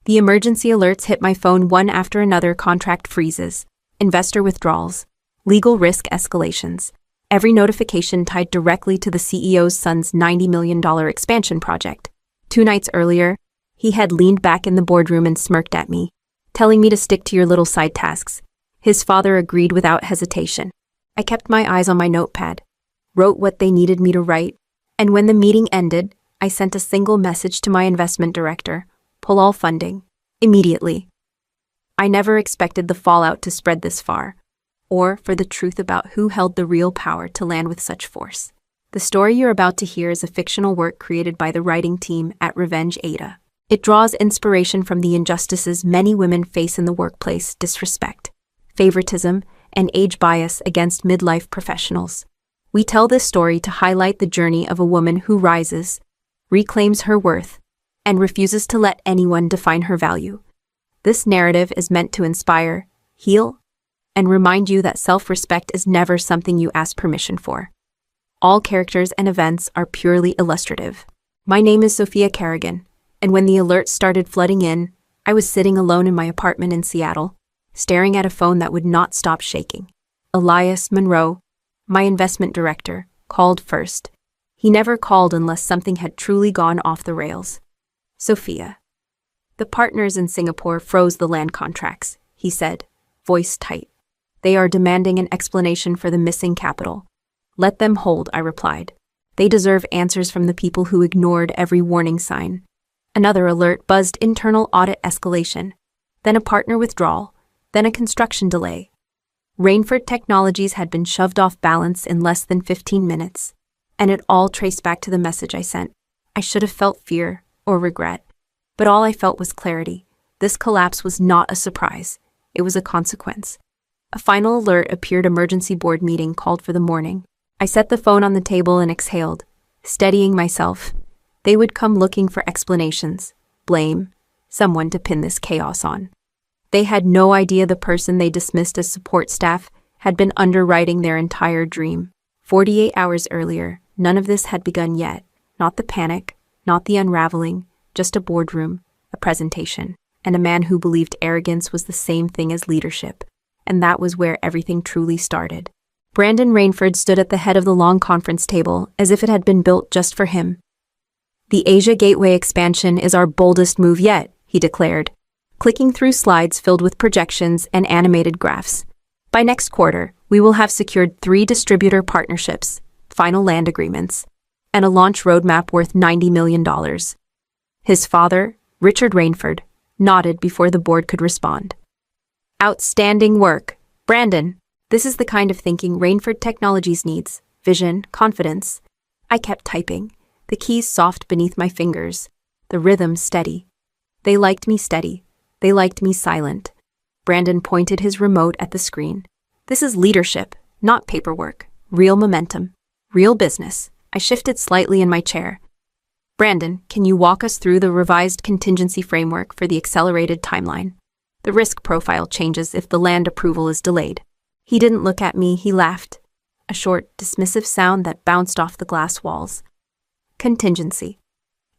The emergency alerts hit my phone one after another: contract freezes, investor withdrawals, legal risk escalations. Every notification tied directly to the CEO's son's $90 million expansion project. 2 nights earlier, he had leaned back in the boardroom and smirked at me, telling me to stick to your little side tasks. His father agreed without hesitation. I kept my eyes on my notepad, wrote what they needed me to write, and when the meeting ended, I sent a single message to my investment director: pull all funding, immediately. I never expected the fallout to spread this far, or for the truth about who held the real power to land with such force. The story you're about to hear is a fictional work created by the writing team at Revenge AITA. It draws inspiration from the injustices many women face in the workplace: disrespect, favoritism, and age bias against midlife professionals. We tell this story to highlight the journey of a woman who rises, reclaims her worth, and refuses to let anyone define her value. This narrative is meant to inspire, heal, and remind you that self-respect is never something you ask permission for. All characters and events are purely illustrative. My name is Sophia Kerrigan, and when the alerts started flooding in, I was sitting alone in my apartment in Seattle, staring at a phone that would not stop shaking. Elias Monroe, my investment director, called first. He never called unless something had truly gone off the rails. Sophia. The partners in Singapore froze the land contracts, he said, voice tight. They are demanding an explanation for the missing capital. Let them hold, I replied. They deserve answers from the people who ignored every warning sign. Another alert buzzed: internal audit escalation, then a partner withdrawal, then a construction delay. Rainford Technologies had been shoved off balance in less than 15 minutes, and it all traced back to the message I sent. I should have felt fear or regret, but all I felt was clarity. This collapse was not a surprise. It was a consequence. A final alert appeared: emergency board meeting called for the morning. I set the phone on the table and exhaled, steadying myself. They would come looking for explanations, blame, someone to pin this chaos on. They had no idea the person they dismissed as support staff had been underwriting their entire dream. 48 hours earlier, none of this had begun yet. Not the panic, not the unraveling, just a boardroom, a presentation, and a man who believed arrogance was the same thing as leadership. And that was where everything truly started. Brandon Rainford stood at the head of the long conference table, as if it had been built just for him. The Asia Gateway expansion is our boldest move yet, he declared, clicking through slides filled with projections and animated graphs. By next quarter, we will have secured 3 distributor partnerships, final land agreements, and a launch roadmap worth $90 million. His father, Richard Rainford, nodded before the board could respond. Outstanding work, Brandon. This is the kind of thinking Rainford Technologies needs: vision, confidence. I kept typing, the keys soft beneath my fingers, the rhythm steady. They liked me steady. They liked me silent. Brandon pointed his remote at the screen. This is leadership, not paperwork. Real momentum. Real business. I shifted slightly in my chair. Brandon, can you walk us through the revised contingency framework for the accelerated timeline? The risk profile changes if the land approval is delayed. He didn't look at me, he laughed. A short, dismissive sound that bounced off the glass walls. Contingency.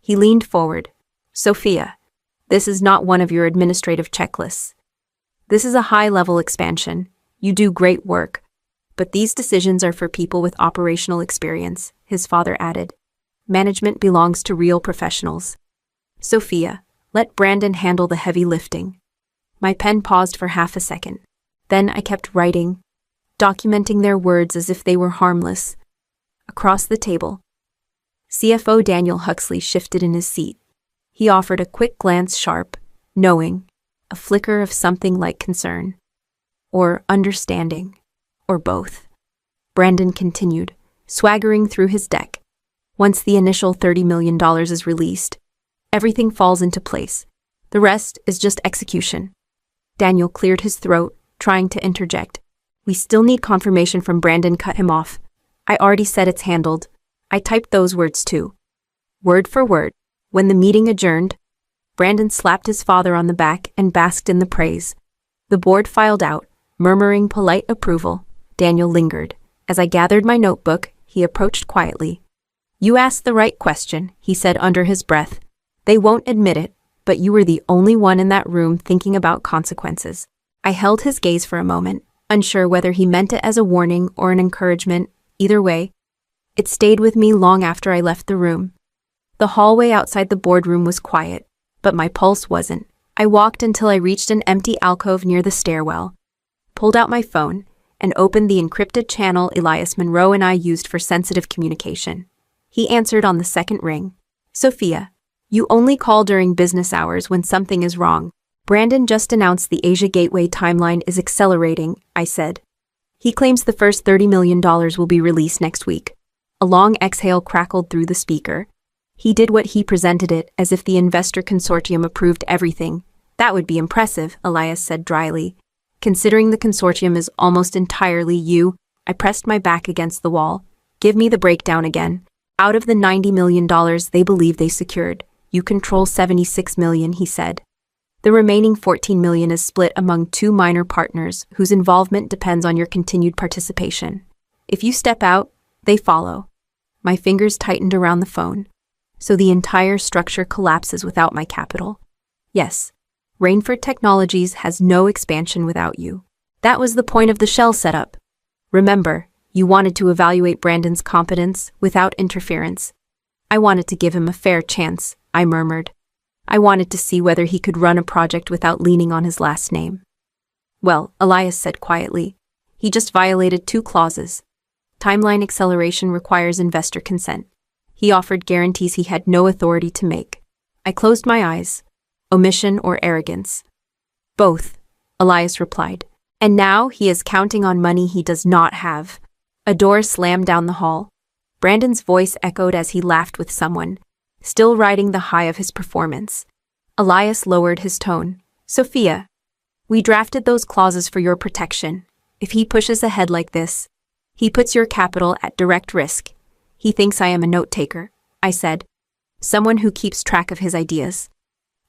He leaned forward. Sophia, this is not one of your administrative checklists. This is a high-level expansion. You do great work. But these decisions are for people with operational experience, his father added. Management belongs to real professionals. Sophia, let Brandon handle the heavy lifting. My pen paused for half a second. Then I kept writing, documenting their words as if they were harmless. Across the table, CFO Daniel Huxley shifted in his seat. He offered a quick glance, sharp, knowing, a flicker of something like concern, or understanding, or both. Brandon continued, swaggering through his deck. Once the initial $30 million is released, everything falls into place. The rest is just execution. Daniel cleared his throat, trying to interject. We still need confirmation from Brandon. Cut him off. I already said it's handled. I typed those words too. Word for word. When the meeting adjourned, Brandon slapped his father on the back and basked in the praise. The board filed out, murmuring polite approval. Daniel lingered. As I gathered my notebook, he approached quietly. You asked the right question, he said under his breath. They won't admit it, but you were the only one in that room thinking about consequences. I held his gaze for a moment, unsure whether he meant it as a warning or an encouragement. Either way, it stayed with me long after I left the room. The hallway outside the boardroom was quiet, but my pulse wasn't. I walked until I reached an empty alcove near the stairwell, pulled out my phone, and opened the encrypted channel Elias Monroe and I used for sensitive communication. He answered on the second ring. "Sophia, you only call during business hours when something is wrong. Brandon just announced the Asia Gateway timeline is accelerating," I said. "He claims the first $30 million will be released next week." A long exhale crackled through the speaker. He did what he presented it as if the investor consortium approved everything. "That would be impressive," Elias said dryly. "Considering the consortium is almost entirely you." I pressed my back against the wall. "Give me the breakdown again." "Out of the $90 million they believe they secured, you control $76 million, he said. "The remaining $14 million is split among two minor partners whose involvement depends on your continued participation. If you step out, they follow." My fingers tightened around the phone. "So the entire structure collapses without my capital?" "Yes. Rainford Technologies has no expansion without you. That was the point of the shell setup. Remember, you wanted to evaluate Brandon's competence without interference." "I wanted to give him a fair chance," I murmured. "I wanted to see whether he could run a project without leaning on his last name." "Well," Elias said quietly, "he just violated two clauses. Timeline acceleration requires investor consent. He offered guarantees he had no authority to make." I closed my eyes. "Omission or arrogance?" "Both," Elias replied. "And now he is counting on money he does not have." A door slammed down the hall. Brandon's voice echoed as he laughed with someone, still riding the high of his performance. Elias lowered his tone. "Sophia, we drafted those clauses for your protection. If he pushes ahead like this, he puts your capital at direct risk. He thinks I am a note-taker," I said. "Someone who keeps track of his ideas."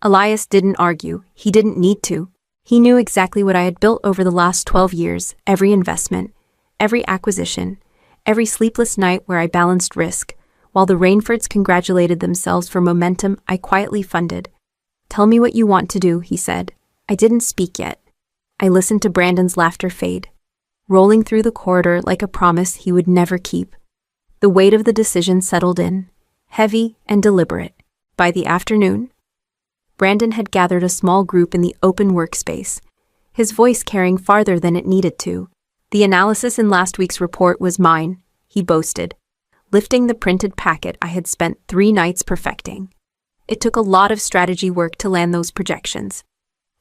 Elias didn't argue. He didn't need to. He knew exactly what I had built over the last 12 years, every investment, every acquisition, every sleepless night where I balanced risk, while the Rainfords congratulated themselves for momentum I quietly funded. "Tell me what you want to do," he said. I didn't speak yet. I listened to Brandon's laughter fade, rolling through the corridor like a promise he would never keep. The weight of the decision settled in, heavy and deliberate. By the afternoon, Brandon had gathered a small group in the open workspace, his voice carrying farther than it needed to. "The analysis in last week's report was mine," he boasted, lifting the printed packet I had spent 3 nights perfecting. "It took a lot of strategy work to land those projections."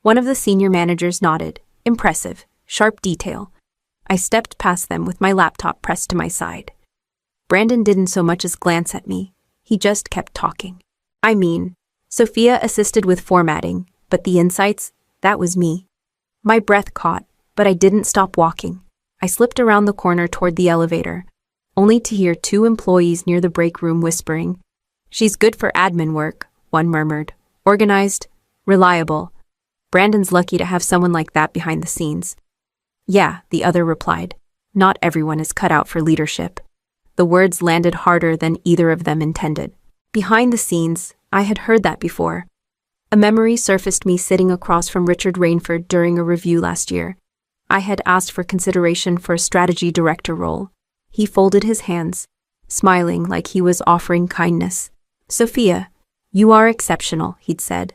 One of the senior managers nodded. "Impressive, sharp detail." I stepped past them with my laptop pressed to my side. Brandon didn't so much as glance at me. He just kept talking. "I mean, Sophia assisted with formatting, but the insights, that was me." My breath caught, but I didn't stop walking. I slipped around the corner toward the elevator, only to hear 2 employees near the break room whispering. "She's good for admin work," one murmured. "Organized, reliable. Brandon's lucky to have someone like that behind the scenes." "Yeah," the other replied. "Not everyone is cut out for leadership." The words landed harder than either of them intended. Behind the scenes, I had heard that before. A memory surfaced me sitting across from Richard Rainford during a review last year. I had asked for consideration for a strategy director role. He folded his hands, smiling like he was offering kindness. "Sophia, you are exceptional," he'd said.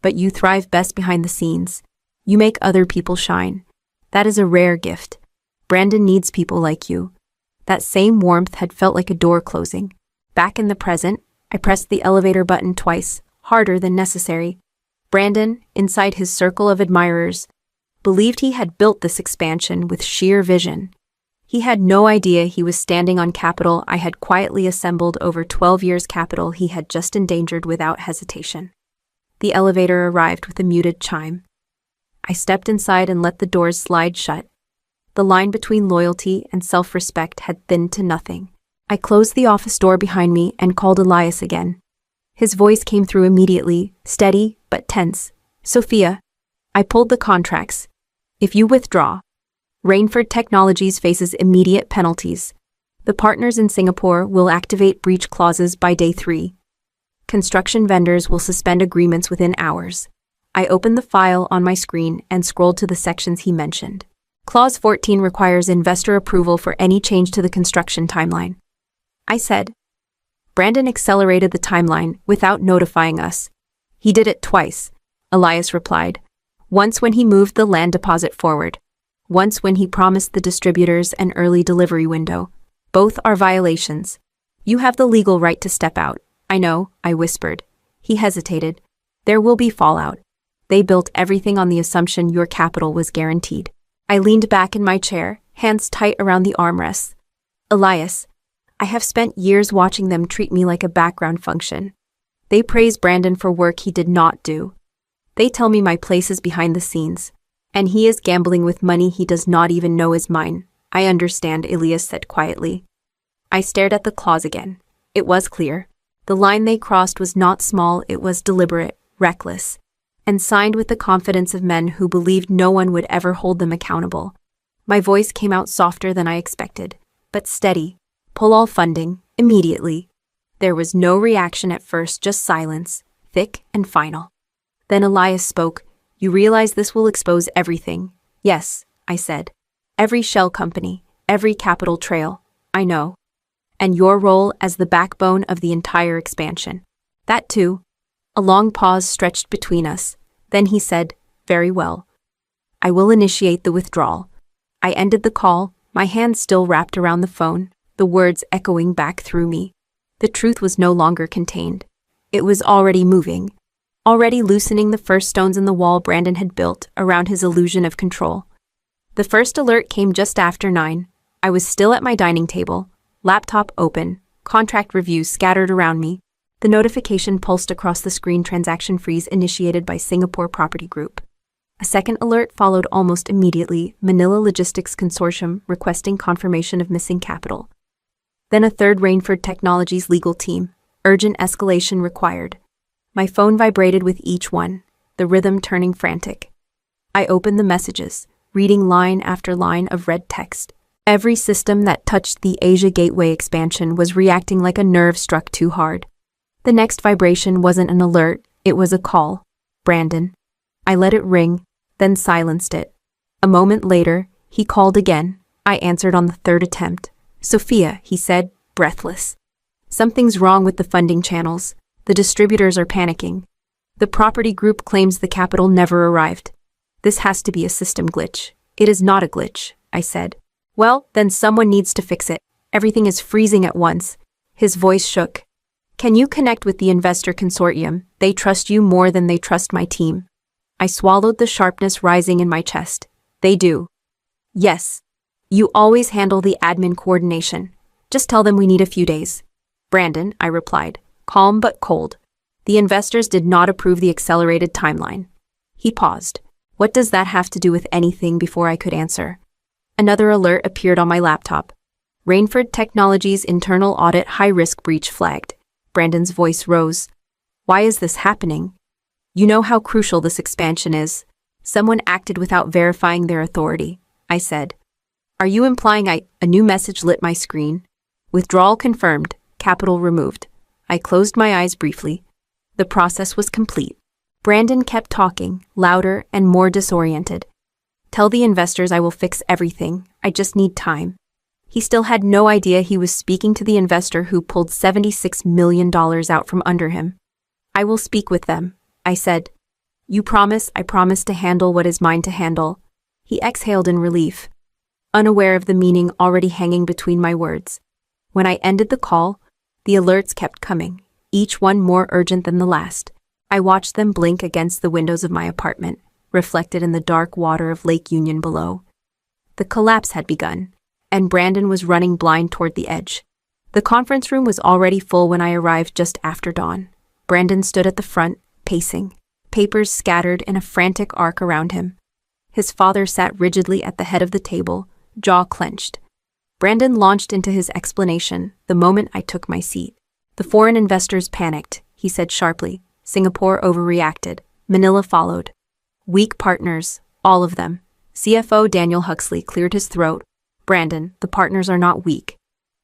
"But you thrive best behind the scenes. You make other people shine. That is a rare gift. Brandon needs people like you." That same warmth had felt like a door closing. Back in the present, I pressed the elevator button twice, harder than necessary. Brandon, inside his circle of admirers, believed he had built this expansion with sheer vision. He had no idea he was standing on capital I had quietly assembled over 12 years, capital he had just endangered without hesitation. The elevator arrived with a muted chime. I stepped inside and let the doors slide shut. The line between loyalty and self-respect had thinned to nothing. I closed the office door behind me and called Elias again. His voice came through immediately, steady but tense. "Sophia, I pulled the contracts. If you withdraw, Rainford Technologies faces immediate penalties. The partners in Singapore will activate breach clauses by day 3. Construction vendors will suspend agreements within hours. I opened the file on my screen and scrolled to the sections he mentioned. Clause 14 requires investor approval for any change to the construction timeline. I said. Brandon accelerated the timeline without notifying us. He did it twice, Elias replied. Once when he moved the land deposit forward. Once when he promised the distributors an early delivery window. Both are violations. You have the legal right to step out. I know, I whispered. He hesitated. There will be fallout. They built everything on the assumption your capital was guaranteed. I leaned back in my chair, hands tight around the armrests. Elias, I have spent years watching them treat me like a background function. They praise Brandon for work he did not do. They tell me my place is behind the scenes. And he is gambling with money he does not even know is mine. I understand, Elias said quietly. I stared at the clause again. It was clear. The line they crossed was not small, it was deliberate, reckless, and signed with the confidence of men who believed no one would ever hold them accountable. My voice came out softer than I expected, but steady. Pull all funding, immediately. There was no reaction at first, just silence, thick and final. Then Elias spoke. You realize this will expose everything? Yes, I said. Every shell company, every capital trail. I know. And your role as the backbone of the entire expansion. That too. A long pause stretched between us. Then he said, very well. I will initiate the withdrawal. I ended the call, my hand still wrapped around the phone, the words echoing back through me. The truth was no longer contained. It was already moving. Already loosening the first stones in the wall Brandon had built around his illusion of control. The first alert came just after 9. I was still at my dining table, laptop open, contract reviews scattered around me. The notification pulsed across the screen, transaction freeze initiated by Singapore Property Group. A second alert followed almost immediately, Manila Logistics Consortium requesting confirmation of missing capital. Then a third, Rainford Technologies legal team, urgent escalation required. My phone vibrated with each one, the rhythm turning frantic. I opened the messages, reading line after line of red text. Every system that touched the Asia Gateway expansion was reacting like a nerve struck too hard. The next vibration wasn't an alert, it was a call. Brandon. I let it ring, then silenced it. A moment later, he called again. I answered on the third attempt. Sophia, he said, breathless. Something's wrong with the funding channels. The distributors are panicking. The property group claims the capital never arrived. This has to be a system glitch. It is not a glitch, I said. Well, then someone needs to fix it. Everything is freezing at once. His voice shook. Can you connect with the investor consortium? They trust you more than they trust my team. I swallowed, the sharpness rising in my chest. They do. Yes. You always handle the admin coordination. Just tell them we need a few days. Brandon, I replied, calm but cold. The investors did not approve the accelerated timeline. He paused. What does that have to do with anything? Before I could answer. Another alert appeared on my laptop. Rainford Technologies internal audit high-risk breach flagged. Brandon's voice rose. Why is this happening? You know how crucial this expansion is. Someone acted without verifying their authority, I said. Are you implying a new message lit my screen? Withdrawal confirmed, capital removed. I closed my eyes briefly. The process was complete. Brandon kept talking, louder and more disoriented. Tell the investors I will fix everything. I just need time. He still had no idea he was speaking to the investor who pulled $76 million out from under him. I will speak with them, I said. You promise? I promise to handle what is mine to handle. He exhaled in relief, unaware of the meaning already hanging between my words. When I ended the call, the alerts kept coming, each one more urgent than the last. I watched them blink against the windows of my apartment, reflected in the dark water of Lake Union below. The collapse had begun, and Brandon was running blind toward the edge. The conference room was already full when I arrived just after dawn. Brandon stood at the front, pacing, papers scattered in a frantic arc around him. His father sat rigidly at the head of the table, jaw clenched. Brandon launched into his explanation the moment I took my seat. The foreign investors panicked, he said sharply. Singapore overreacted. Manila followed. Weak partners, all of them. CFO Daniel Huxley cleared his throat. Brandon, the partners are not weak.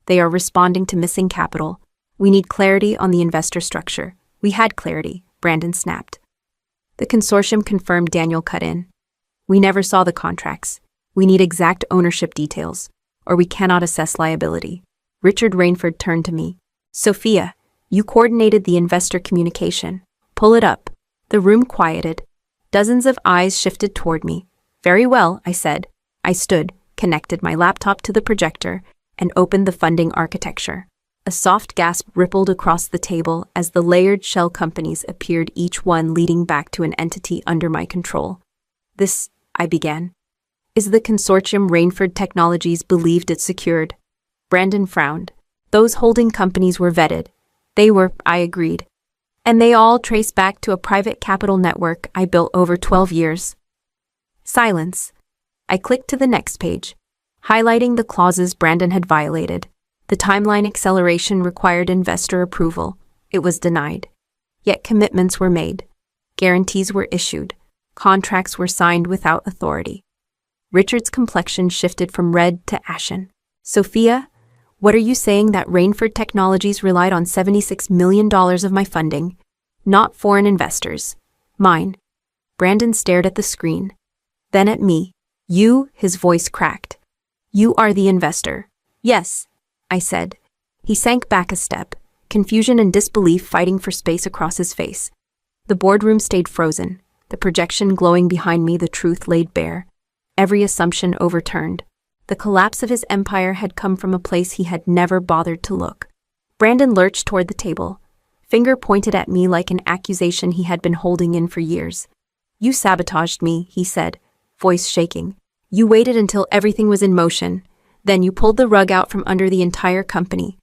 They are responding to missing capital. We need clarity on the investor structure. We had clarity, Brandon snapped. The consortium confirmed. Daniel cut in. We never saw the contracts. We need exact ownership details, or we cannot assess liability. Richard Rainford turned to me. Sophia, you coordinated the investor communication. Pull it up. The room quieted. Dozens of eyes shifted toward me. Very well, I said. I stood, connected my laptop to the projector, and opened the funding architecture. A soft gasp rippled across the table as the layered shell companies appeared, each one leading back to an entity under my control. This, I began, is the consortium Rainford Technologies believed it secured. Brandon frowned. Those holding companies were vetted. They were, I agreed. And they all trace back to a private capital network I built over 12 years. Silence. I clicked to the next page, highlighting the clauses Brandon had violated. The timeline acceleration required investor approval. It was denied. Yet commitments were made. Guarantees were issued. Contracts were signed without authority. Richard's complexion shifted from red to ashen. Sophia, what are you saying? That Rainford Technologies relied on $76 million of my funding, not foreign investors? Mine. Brandon stared at the screen, then at me. You, his voice cracked. You are the investor. Yes, I said. He sank back a step, confusion and disbelief fighting for space across his face. The boardroom stayed frozen, the projection glowing behind me, the truth laid bare. Every assumption overturned. The collapse of his empire had come from a place he had never bothered to look. Brandon lurched toward the table, finger pointed at me like an accusation he had been holding in for years. You sabotaged me, he said, voice shaking. You waited until everything was in motion. Then you pulled the rug out from under the entire company.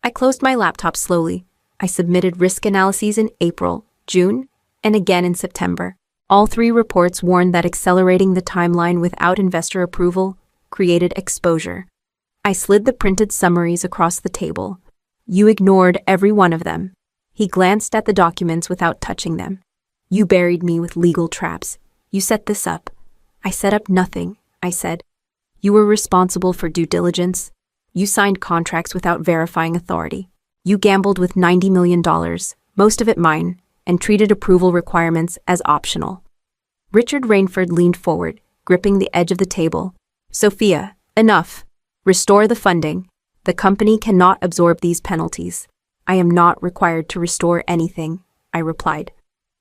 I closed my laptop slowly. I submitted risk analyses in April, June, and again in September. All three reports warned that accelerating the timeline without investor approval created exposure. I slid the printed summaries across the table. You ignored every one of them. He glanced at the documents without touching them. You buried me with legal traps. You set this up. I set up nothing, I said. You were responsible for due diligence. You signed contracts without verifying authority. You gambled with $90 million, most of it mine, and treated approval requirements as optional. Richard Rainford leaned forward, gripping the edge of the table. Sophia, enough. Restore the funding. The company cannot absorb these penalties. I am not required to restore anything, I replied.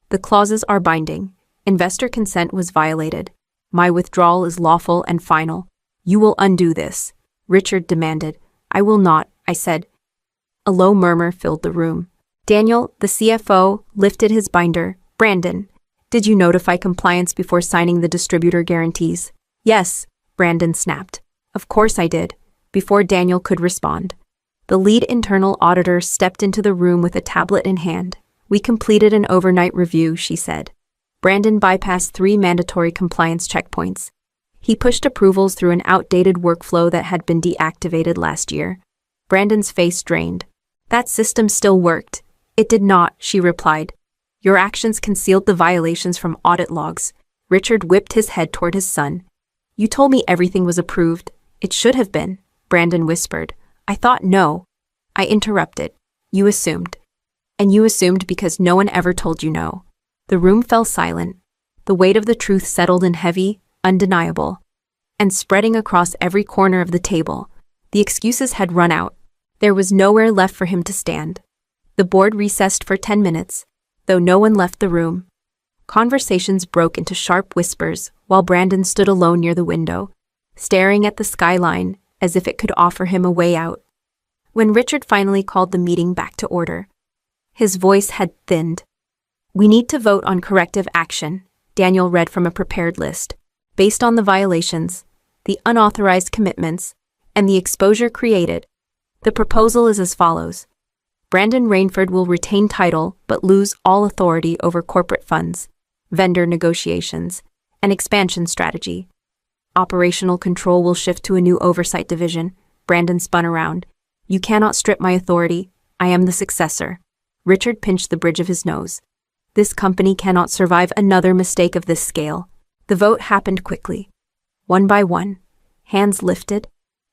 The clauses are binding. Investor consent was violated. My withdrawal is lawful and final. You will undo this, Richard demanded. I will not, I said. A low murmur filled the room. Daniel, the CFO, lifted his binder. Brandon, did you notify compliance before signing the distributor guarantees? Yes, Brandon snapped. Of course I did, before Daniel could respond. The lead internal auditor stepped into the room with a tablet in hand. We completed an overnight review, she said. Brandon bypassed 3 mandatory compliance checkpoints. He pushed approvals through an outdated workflow that had been deactivated last year. Brandon's face drained. That system still worked. It did not, she replied. Your actions concealed the violations from audit logs. Richard whipped his head toward his son. You told me everything was approved. It should have been, Brandon whispered. I thought no. I interrupted. You assumed. And you assumed because no one ever told you no. The room fell silent. The weight of the truth settled in heavy, undeniable. And spreading across every corner of the table, the excuses had run out. There was nowhere left for him to stand. The board recessed for 10 minutes, though no one left the room. Conversations broke into sharp whispers while Brandon stood alone near the window, staring at the skyline as if it could offer him a way out. When Richard finally called the meeting back to order, his voice had thinned. We need to vote on corrective action, Daniel read from a prepared list, based on the violations, the unauthorized commitments, and the exposure created. The proposal is as follows. Brandon Rainford will retain title but lose all authority over corporate funds, vendor negotiations, and expansion strategy. Operational control will shift to a new oversight division. Brandon spun around. You cannot strip my authority. I am the successor. Richard pinched the bridge of his nose. This company cannot survive another mistake of this scale. The vote happened quickly. One by one, hands lifted.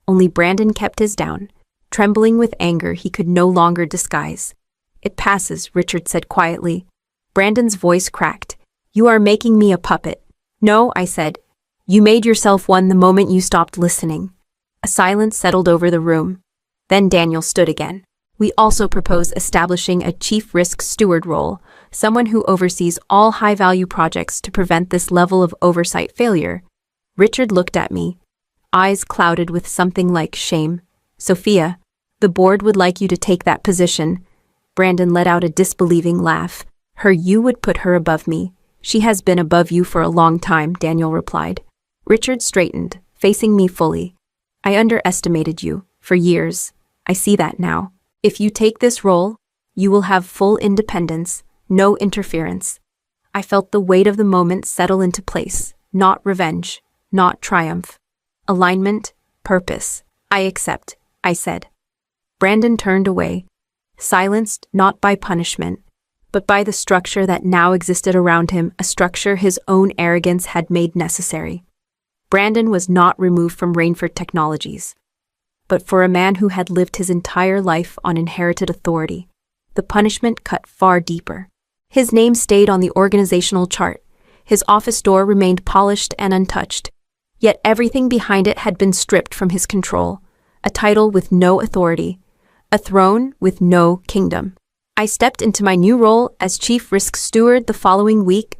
Only Brandon kept his down, trembling with anger he could no longer disguise. It passes, Richard said quietly. Brandon's voice cracked. You are making me a puppet. No, I said. You made yourself one the moment you stopped listening. A silence settled over the room. Then Daniel stood again. We also propose establishing a chief risk steward role, someone who oversees all high-value projects to prevent this level of oversight failure. Richard looked at me, eyes clouded with something like shame. Sophia, the board would like you to take that position. Brandon let out a disbelieving laugh. You would put her above me. She has been above you for a long time, Daniel replied. Richard straightened, facing me fully. I underestimated you, for years. I see that now. If you take this role, you will have full independence, no interference. I felt the weight of the moment settle into place, not revenge, not triumph. Alignment, purpose. I accept, I said. Brandon turned away, silenced not by punishment, but by the structure that now existed around him, a structure his own arrogance had made necessary. Brandon was not removed from Rainford Technologies. But for a man who had lived his entire life on inherited authority, the punishment cut far deeper. His name stayed on the organizational chart. His office door remained polished and untouched. Yet everything behind it had been stripped from his control. A title with no authority. A throne with no kingdom. I stepped into my new role as Chief Risk Steward the following week.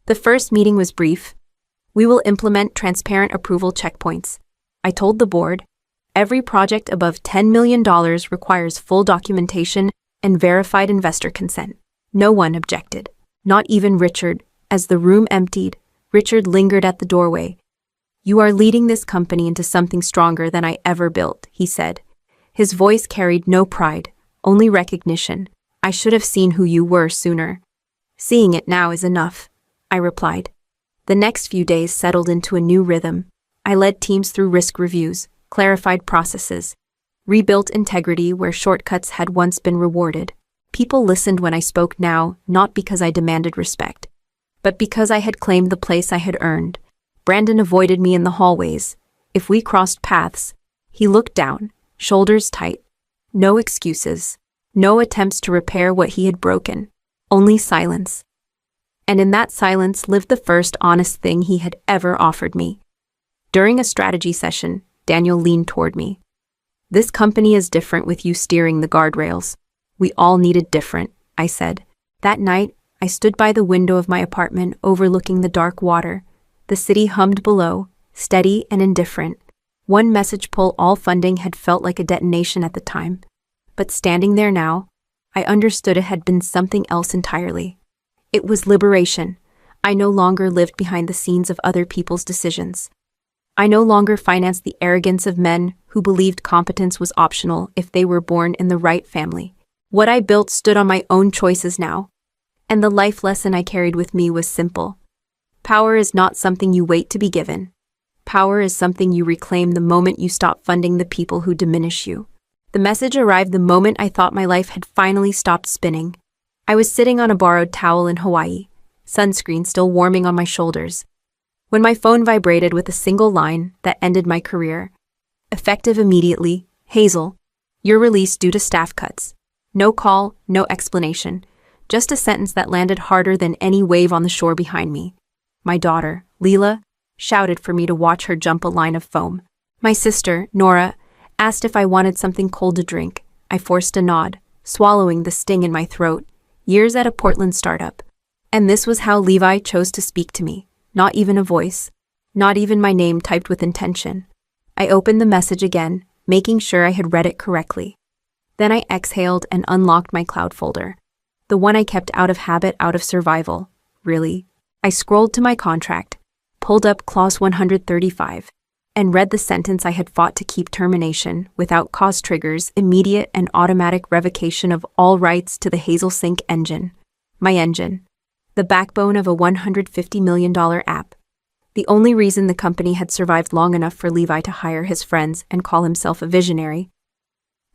The first meeting was brief. We will implement transparent approval checkpoints. I told the board, every project above $10 million requires full documentation and verified investor consent. No one objected, not even Richard. As the room emptied, Richard lingered at the doorway. You are leading this company into something stronger than I ever built, he said. His voice carried no pride, only recognition. I should have seen who you were sooner. Seeing it now is enough, I replied. The next few days settled into a new rhythm. I led teams through risk reviews, clarified processes, rebuilt integrity where shortcuts had once been rewarded. People listened when I spoke now, not because I demanded respect, but because I had claimed the place I had earned. Brandon avoided me in the hallways. If we crossed paths, he looked down, shoulders tight. No excuses, no attempts to repair what he had broken, only silence. And in that silence lived the first honest thing he had ever offered me. During a strategy session, Daniel leaned toward me. This company is different with you steering the guardrails. We all needed different, I said. That night, I stood by the window of my apartment overlooking the dark water. The city hummed below, steady and indifferent. One message pull: all funding had felt like a detonation at the time. But standing there now, I understood it had been something else entirely. It was liberation. I no longer lived behind the scenes of other people's decisions. I no longer financed the arrogance of men who believed competence was optional if they were born in the right family. What I built stood on my own choices now. And the life lesson I carried with me was simple. Power is not something you wait to be given. Power is something you reclaim the moment you stop funding the people who diminish you. The message arrived the moment I thought my life had finally stopped spinning. I was sitting on a borrowed towel in Hawaii, sunscreen still warming on my shoulders, when my phone vibrated with a single line that ended my career. Effective immediately, Hazel, you're released due to staff cuts. No call, no explanation, just a sentence that landed harder than any wave on the shore behind me. My daughter, Leela, shouted for me to watch her jump a line of foam. My sister, Nora, asked if I wanted something cold to drink. I forced a nod, swallowing the sting in my throat. Years at a Portland startup. And this was how Levi chose to speak to me. Not even a voice. Not even my name typed with intention. I opened the message again, making sure I had read it correctly. Then I exhaled and unlocked my cloud folder. The one I kept out of habit, out of survival. Really? I scrolled to my contract, pulled up clause 135, and read the sentence I had fought to keep: termination, without cause triggers, immediate and automatic revocation of all rights to the Hazel Sync engine. My engine. The backbone of a $150 million app. The only reason the company had survived long enough for Levi to hire his friends and call himself a visionary.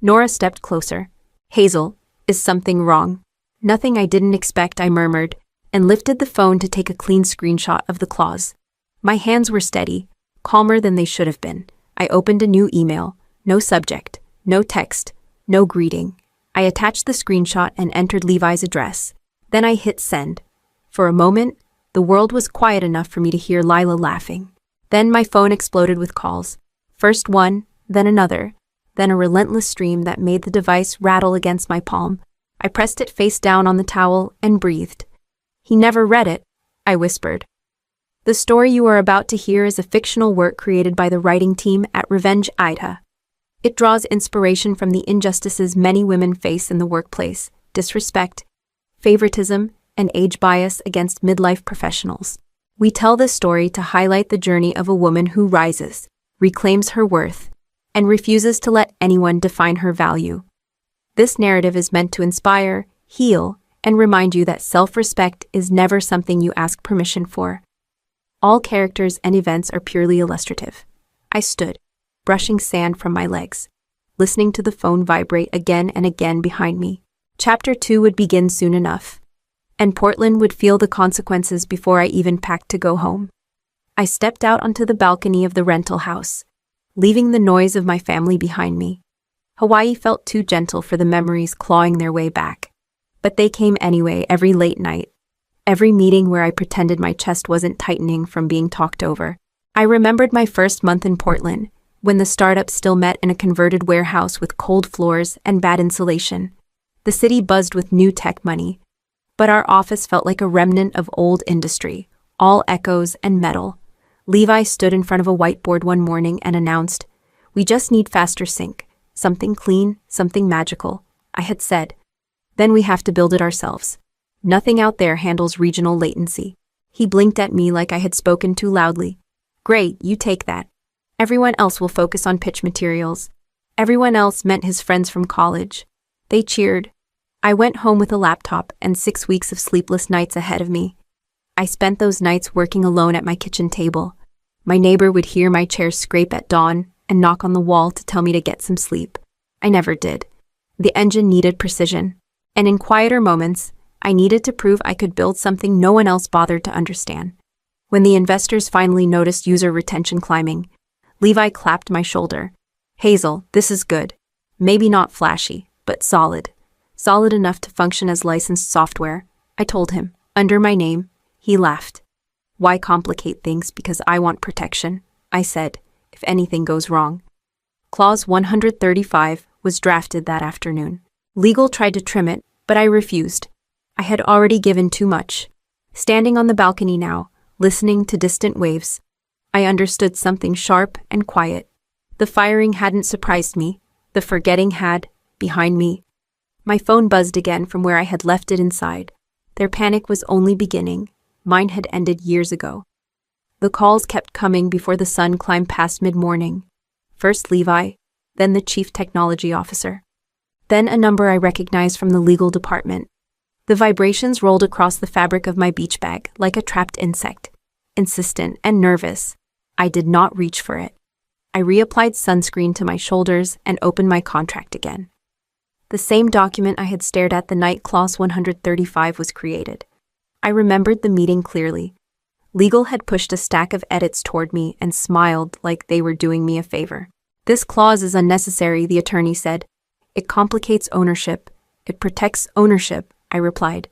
Nora stepped closer. Hazel, is something wrong? Nothing I didn't expect, I murmured, and lifted the phone to take a clean screenshot of the clause. My hands were steady, calmer than they should have been. I opened a new email. No subject, no text, no greeting. I attached the screenshot and entered Levi's address. Then I hit send. For a moment, the world was quiet enough for me to hear Lila laughing. Then my phone exploded with calls. First one, then another, then a relentless stream that made the device rattle against my palm. I pressed it face down on the towel and breathed. "He never read it," I whispered. "The story you are about to hear is a fictional work created by the writing team at Revenge AITA. It draws inspiration from the injustices many women face in the workplace, disrespect, favoritism, and age bias against midlife professionals. We tell this story to highlight the journey of a woman who rises, reclaims her worth, and refuses to let anyone define her value. This narrative is meant to inspire, heal, and remind you that self-respect is never something you ask permission for. All characters and events are purely illustrative." I stood, brushing sand from my legs, listening to the phone vibrate again and again behind me. Chapter 2 would begin soon enough, and Portland would feel the consequences before I even packed to go home. I stepped out onto the balcony of the rental house, leaving the noise of my family behind me. Hawaii felt too gentle for the memories clawing their way back. But they came anyway every late night, every meeting where I pretended my chest wasn't tightening from being talked over. I remembered my first month in Portland, when the startup still met in a converted warehouse with cold floors and bad insulation. The city buzzed with new tech money, but our office felt like a remnant of old industry, all echoes and metal. Levi stood in front of a whiteboard one morning and announced, "We just need faster sync. Something clean, something magical," I had said. "Then we have to build it ourselves. Nothing out there handles regional latency." He blinked at me like I had spoken too loudly. "Great, you take that. Everyone else will focus on pitch materials." Everyone else meant his friends from college. They cheered. I went home with a laptop and 6 weeks of sleepless nights ahead of me. I spent those nights working alone at my kitchen table. My neighbor would hear my chair scrape at dawn and knock on the wall to tell me to get some sleep. I never did. The engine needed precision, and in quieter moments, I needed to prove I could build something no one else bothered to understand. When the investors finally noticed user retention climbing, Levi clapped my shoulder. "Hazel, this is good. Maybe not flashy, but solid. Solid enough to function as licensed software," I told him, under my name. He laughed. "Why complicate things because I want protection?" I said, "if anything goes wrong." Clause 135 was drafted that afternoon. Legal tried to trim it, but I refused. I had already given too much. Standing on the balcony now, listening to distant waves, I understood something sharp and quiet. The firing hadn't surprised me. The forgetting had, behind me. My phone buzzed again from where I had left it inside. Their panic was only beginning. Mine had ended years ago. The calls kept coming before the sun climbed past mid-morning. First Levi, then the chief technology officer. Then a number I recognized from the legal department. The vibrations rolled across the fabric of my beach bag like a trapped insect. Insistent and nervous, I did not reach for it. I reapplied sunscreen to my shoulders and opened my contract again. The same document I had stared at the night Clause 135 was created. I remembered the meeting clearly. Legal had pushed a stack of edits toward me and smiled like they were doing me a favor. "This clause is unnecessary," the attorney said. "It complicates ownership. It protects ownership," I replied.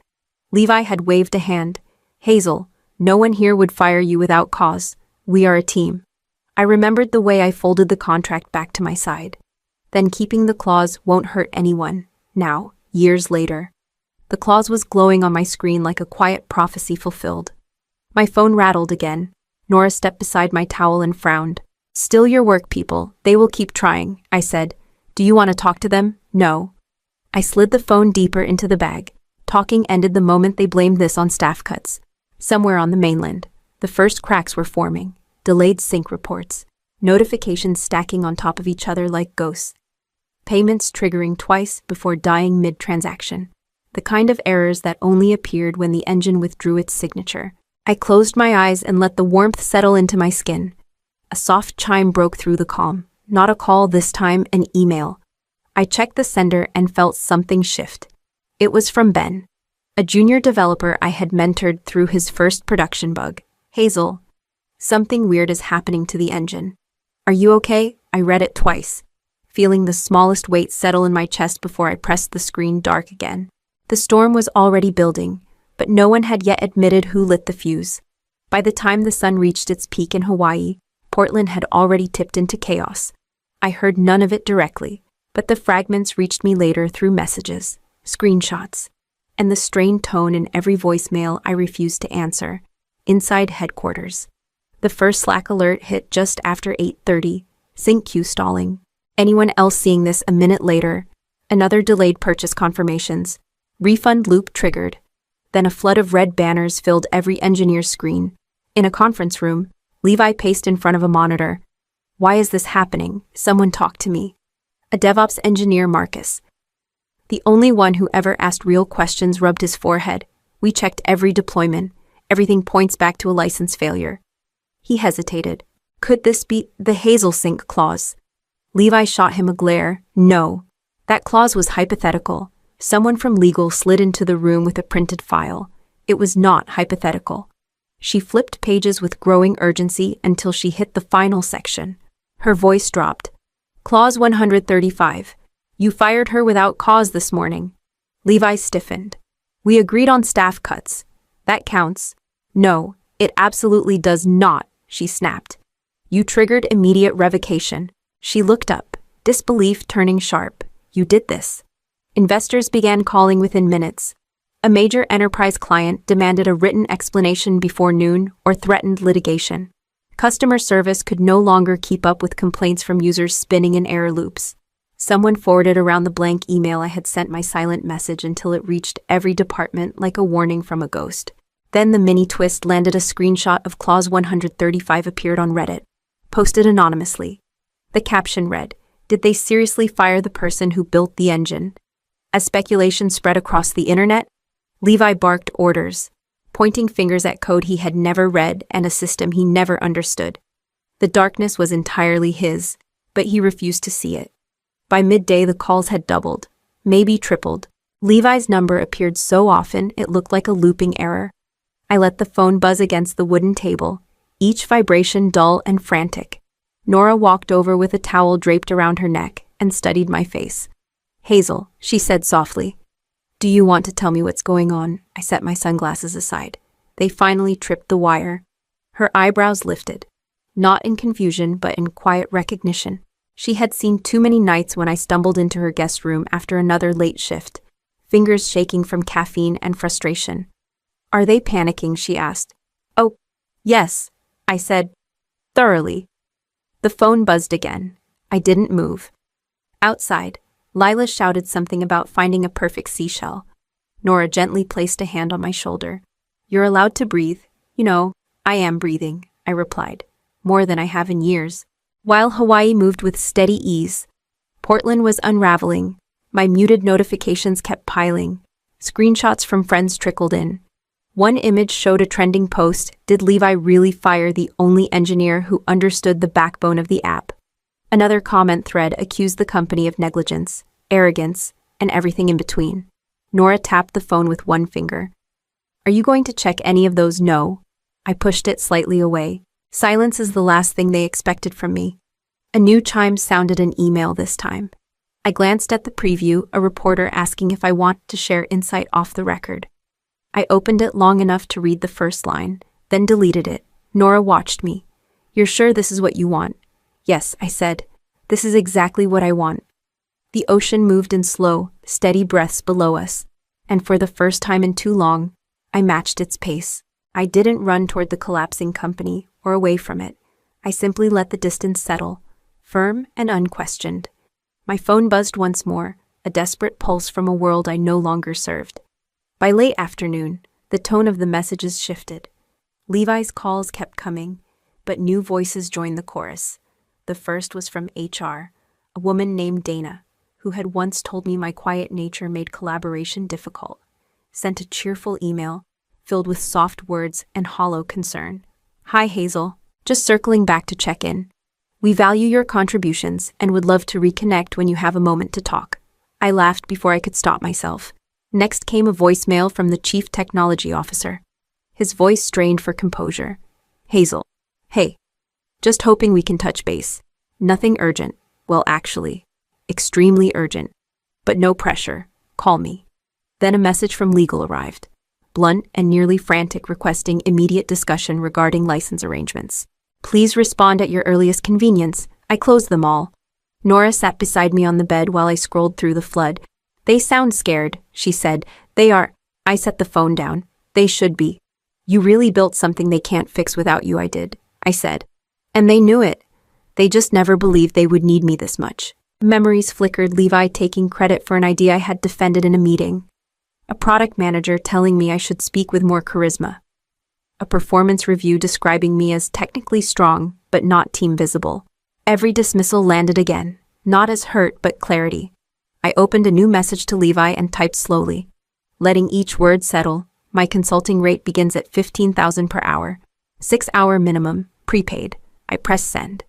Levi had waved a hand. "Hazel, no one here would fire you without cause. We are a team." I remembered the way I folded the contract back to my side. Then keeping the clause won't hurt anyone. Now, years later. The clause was glowing on my screen like a quiet prophecy fulfilled. My phone rattled again. Nora stepped beside my towel and frowned. "Still your work, people. They will keep trying," I said. "Do you want to talk to them?" "No." I slid the phone deeper into the bag. Talking ended the moment they blamed this on staff cuts. Somewhere on the mainland, the first cracks were forming. Delayed sync reports. Notifications stacking on top of each other like ghosts. Payments triggering twice before dying mid-transaction. The kind of errors that only appeared when the engine withdrew its signature. I closed my eyes and let the warmth settle into my skin. A soft chime broke through the calm. Not a call this time, an email. I checked the sender and felt something shift. It was from Ben, a junior developer I had mentored through his first production bug. "Hazel, something weird is happening to the engine. Are you okay?" I read it twice. feeling the smallest weight settle in my chest before I pressed the screen dark again. The storm was already building, but no one had yet admitted who lit the fuse. By the time the sun reached its peak in Hawaii, Portland had already tipped into chaos. I heard none of it directly, but the fragments reached me later through messages, screenshots, and the strained tone in every voicemail I refused to answer. Inside headquarters. The first Slack alert hit just after 8:30, sync queue stalling. Anyone else seeing this a minute later? Another delayed purchase confirmations. Refund loop triggered. Then a flood of red banners filled every engineer's screen. In a conference room, Levi paced in front of a monitor. Why is this happening? Someone talk to me. A DevOps engineer, Marcus. The only one who ever asked real questions, rubbed his forehead. We checked every deployment. Everything points back to a license failure. He hesitated. Could this be the Hazel sync clause? Levi shot him a glare. No. That clause was hypothetical. Someone from legal slid into the room with a printed file. It was not hypothetical. She flipped pages with growing urgency until she hit the final section. Her voice dropped. Clause 135. You fired her without cause this morning. Levi stiffened. We agreed on staff cuts. That counts. No, it absolutely does not, she snapped. You triggered immediate revocation. She looked up, disbelief turning sharp. You did this. Investors began calling within minutes. A major enterprise client demanded a written explanation before noon or threatened litigation. Customer service could no longer keep up with complaints from users spinning in error loops. Someone forwarded around the blank email I had sent my silent message until it reached every department like a warning from a ghost. Then the mini twist landed. A screenshot of clause 135 appeared on Reddit, posted anonymously. The caption read, "Did they seriously fire the person who built the engine?" As speculation spread across the internet, Levi barked orders, pointing fingers at code he had never read and a system he never understood. The darkness was entirely his, but he refused to see it. By midday, the calls had doubled, maybe tripled. Levi's number appeared so often it looked like a looping error. I let the phone buzz against the wooden table, each vibration dull and frantic. Nora walked over with a towel draped around her neck and studied my face. Hazel, she said softly. Do you want to tell me what's going on? I set my sunglasses aside. They finally tripped the wire. Her eyebrows lifted, not in confusion but in quiet recognition. She had seen too many nights when I stumbled into her guest room after another late shift, fingers shaking from caffeine and frustration. Are they panicking? She asked. Oh, yes, I said, thoroughly. The phone buzzed again. I didn't move. Outside, Lila shouted something about finding a perfect seashell. Nora gently placed a hand on my shoulder. You're allowed to breathe. You know, I am breathing, I replied, more than I have in years. While Hawaii moved with steady ease, Portland was unraveling. My muted notifications kept piling. Screenshots from friends trickled in. One image showed a trending post. Did Levi really fire the only engineer who understood the backbone of the app? Another comment thread accused the company of negligence, arrogance, and everything in between. Nora tapped the phone with one finger. Are you going to check any of those? No. I pushed it slightly away. Silence is the last thing they expected from me. A new chime sounded, an email this time. I glanced at the preview, a reporter asking if I wanted to share insight off the record. I opened it long enough to read the first line, then deleted it. Nora watched me. You're sure this is what you want? Yes, I said. This is exactly what I want. The ocean moved in slow, steady breaths below us, and for the first time in too long, I matched its pace. I didn't run toward the collapsing company or away from it. I simply let the distance settle, firm and unquestioned. My phone buzzed once more, a desperate pulse from a world I no longer served. By late afternoon, the tone of the messages shifted. Levi's calls kept coming, but new voices joined the chorus. The first was from HR, a woman named Dana, who had once told me my quiet nature made collaboration difficult, sent a cheerful email filled with soft words and hollow concern. Hi Hazel, just circling back to check in. We value your contributions and would love to reconnect when you have a moment to talk. I laughed before I could stop myself. Next came a voicemail from the Chief Technology Officer. His voice strained for composure. Hazel. Hey. Just hoping we can touch base. Nothing urgent. Well, actually, extremely urgent. But no pressure. Call me. Then a message from legal arrived, blunt and nearly frantic, requesting immediate discussion regarding license arrangements. Please respond at your earliest convenience. I closed them all. Nora sat beside me on the bed while I scrolled through the flood. They sound scared, she said. They are. I set the phone down. They should be. You really built something they can't fix without you. I did, I said. And they knew it. They just never believed they would need me this much. Memories flickered, Levi taking credit for an idea I had defended in a meeting. A product manager telling me I should speak with more charisma. A performance review describing me as technically strong, but not team visible. Every dismissal landed again, not as hurt, but clarity. I opened a new message to Levi and typed slowly, letting each word settle. My consulting rate begins at $15,000 per hour. 6-hour minimum, prepaid. I pressed send.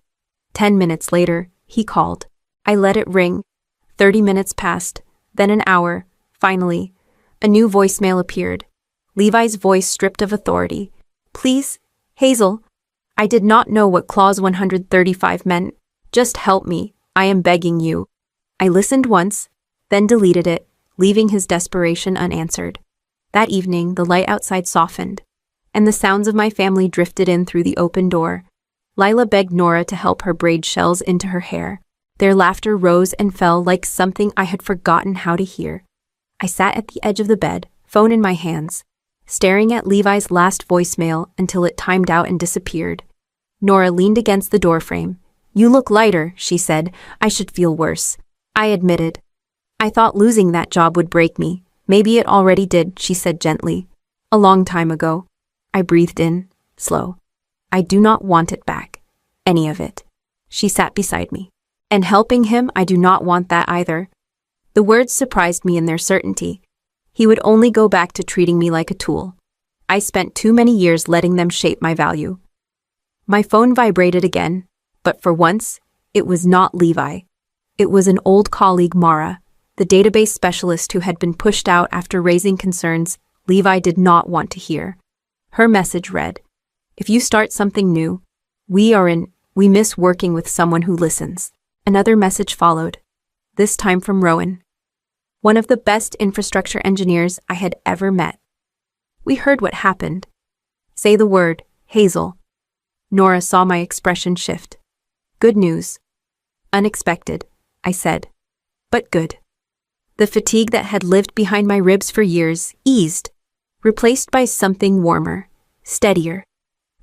10 minutes later, he called. I let it ring. 30 minutes passed, then an hour. Finally, a new voicemail appeared. Levi's voice stripped of authority. Please, Hazel. I did not know what clause 135 meant. Just help me. I am begging you. I listened once, then deleted it, leaving his desperation unanswered. That evening, the light outside softened, and the sounds of my family drifted in through the open door. Lila begged Nora to help her braid shells into her hair. Their laughter rose and fell like something I had forgotten how to hear. I sat at the edge of the bed, phone in my hands, staring at Levi's last voicemail until it timed out and disappeared. Nora leaned against the doorframe. You look lighter, she said. I should feel worse. I admitted. I thought losing that job would break me. Maybe it already did, she said gently. A long time ago. I breathed in, slow. I do not want it back. Any of it. She sat beside me. And helping him, I do not want that either. The words surprised me in their certainty. He would only go back to treating me like a tool. I spent too many years letting them shape my value. My phone vibrated again, but for once, it was not Levi. It was an old colleague, Mara, the database specialist who had been pushed out after raising concerns Levi did not want to hear. Her message read, if you start something new, we miss working with someone who listens. Another message followed, this time from Rowan, one of the best infrastructure engineers I had ever met. We heard what happened. Say the word, Hazel. Nora saw my expression shift. Good news. Unexpected, I said. But good. The fatigue that had lived behind my ribs for years eased, replaced by something warmer, steadier.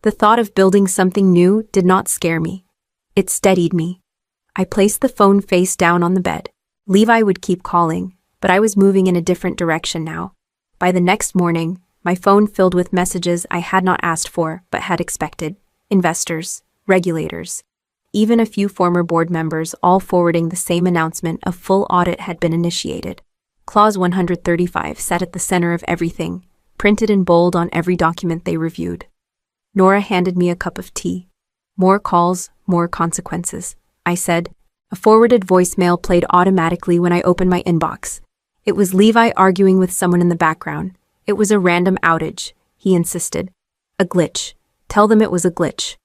The thought of building something new did not scare me. It steadied me. I placed the phone face down on the bed. Levi would keep calling, but I was moving in a different direction now. By the next morning, my phone filled with messages I had not asked for but had expected. Investors, regulators, even a few former board members, all forwarding the same announcement: a full audit had been initiated. Clause 135 sat at the center of everything, printed in bold on every document they reviewed. Nora handed me a cup of tea. More calls, more consequences, I said. A forwarded voicemail played automatically when I opened my inbox. It was Levi arguing with someone in the background. It was a random outage, he insisted. A glitch. Tell them it was a glitch.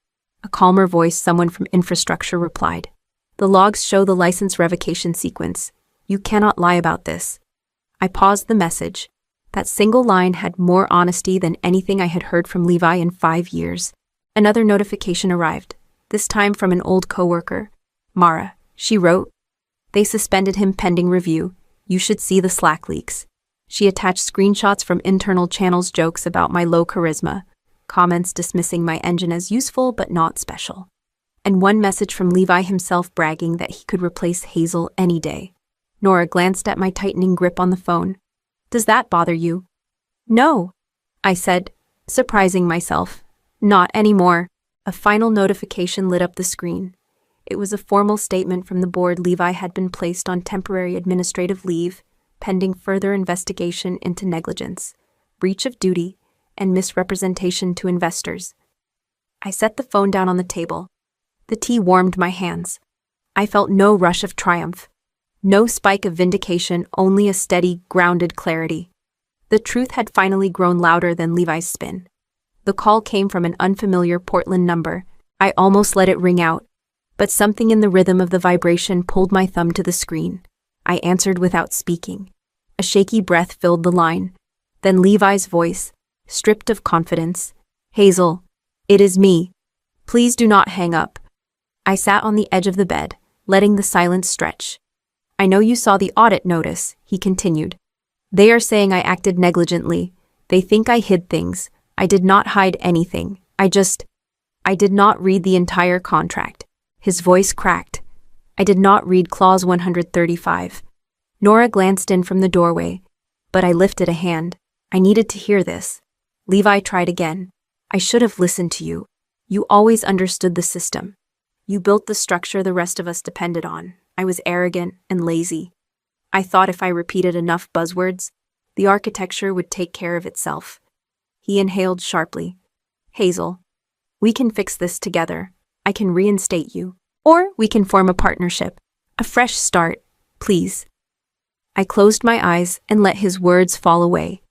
A calmer voice, someone from infrastructure, replied. The logs show the license revocation sequence. You cannot lie about this. I paused the message. That single line had more honesty than anything I had heard from Levi in 5 years. Another notification arrived, this time from an old coworker. Mara, she wrote. They suspended him pending review. You should see the Slack leaks. She attached screenshots from internal channels, jokes about my low charisma, comments dismissing my engine as useful but not special, and one message from Levi himself bragging that he could replace Hazel any day. Nora glanced at my tightening grip on the phone. Does that bother you? No, I said, surprising myself. Not anymore. A final notification lit up the screen. It was a formal statement from the board. Levi had been placed on temporary administrative leave, pending further investigation into negligence, breach of duty, and misrepresentation to investors. I set the phone down on the table. The tea warmed my hands. I felt no rush of triumph. No spike of vindication, only a steady, grounded clarity. The truth had finally grown louder than Levi's spin. The call came from an unfamiliar Portland number. I almost let it ring out. But something in the rhythm of the vibration pulled my thumb to the screen. I answered without speaking. A shaky breath filled the line. Then Levi's voice, stripped of confidence. "Hazel, it is me. Please do not hang up." I sat on the edge of the bed, letting the silence stretch. "I know you saw the audit notice," he continued. "They are saying I acted negligently. They think I hid things. I did not hide anything. I did not read the entire contract." His voice cracked. "I did not read clause 135. Nora glanced in from the doorway, but I lifted a hand. I needed to hear this. Levi tried again. "I should have listened to you. You always understood the system. You built the structure the rest of us depended on. I was arrogant and lazy. I thought if I repeated enough buzzwords, the architecture would take care of itself." He inhaled sharply. "Hazel, we can fix this together. I can reinstate you. Or we can form a partnership. A fresh start, please." I closed my eyes and let his words fall away.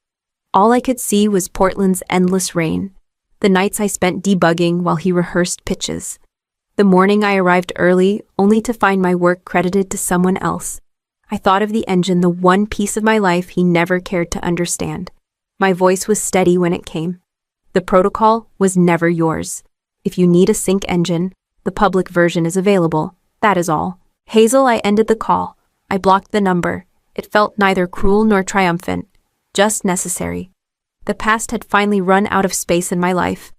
All I could see was Portland's endless rain, the nights I spent debugging while he rehearsed pitches, the morning I arrived early only to find my work credited to someone else. I thought of the engine, the one piece of my life he never cared to understand. My voice was steady when it came. "The protocol was never yours. If you need a sync engine, the public version is available. That is all." "Hazel," I ended the call. I blocked the number. It felt neither cruel nor triumphant, just necessary. The past had finally run out of space in my life.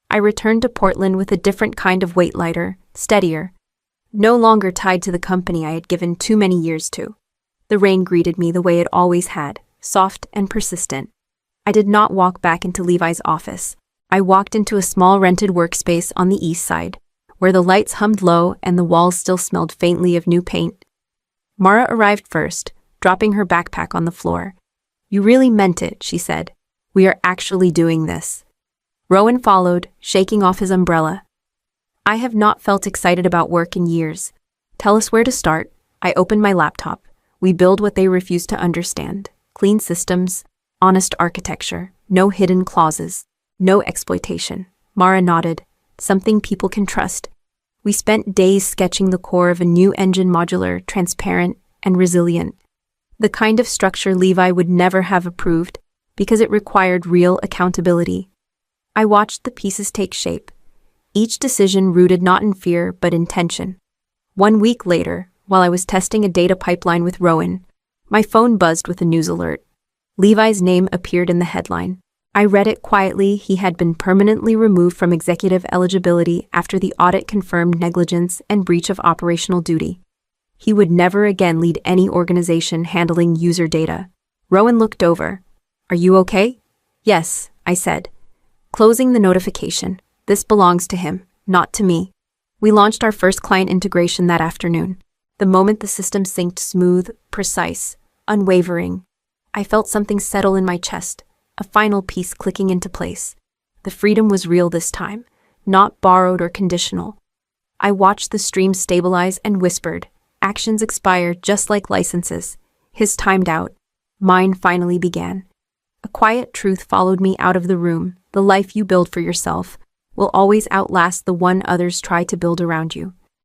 I returned to Portland with a different kind of weight, lighter, steadier, no longer tied to the company I had given too many years to. The rain greeted me the way it always had, soft and persistent. I did not walk back into Levi's office. I walked into a small rented workspace on the east side, where the lights hummed low and the walls still smelled faintly of new paint. Mara arrived first, dropping her backpack on the floor. "You really meant it," she said. "We are actually doing this." Rowan followed, shaking off his umbrella. "I have not felt excited about work in years. Tell us where to start." I opened my laptop. "We build what they refuse to understand. Clean systems, honest architecture, no hidden clauses, no exploitation." Mara nodded. "Something people can trust." We spent days sketching the core of a new engine, modular, transparent, and resilient. The kind of structure Levi would never have approved because it required real accountability. I watched the pieces take shape, each decision rooted not in fear but in tension. 1 week later, while I was testing a data pipeline with Rowan, my phone buzzed with a news alert. Levi's name appeared in the headline. I read it quietly. He had been permanently removed from executive eligibility after the audit confirmed negligence and breach of operational duty. He would never again lead any organization handling user data. Rowan looked over. "Are you okay?" "Yes," I said, closing the notification. "This belongs to him, not to me." We launched our first client integration that afternoon. The moment the system synced, smooth, precise, unwavering, I felt something settle in my chest, a final piece clicking into place. The freedom was real this time, not borrowed or conditional. I watched the stream stabilize and whispered, "Actions expire just like licenses." His timed out. Mine finally began. A quiet truth followed me out of the room. The life you build for yourself will always outlast the one others try to build around you.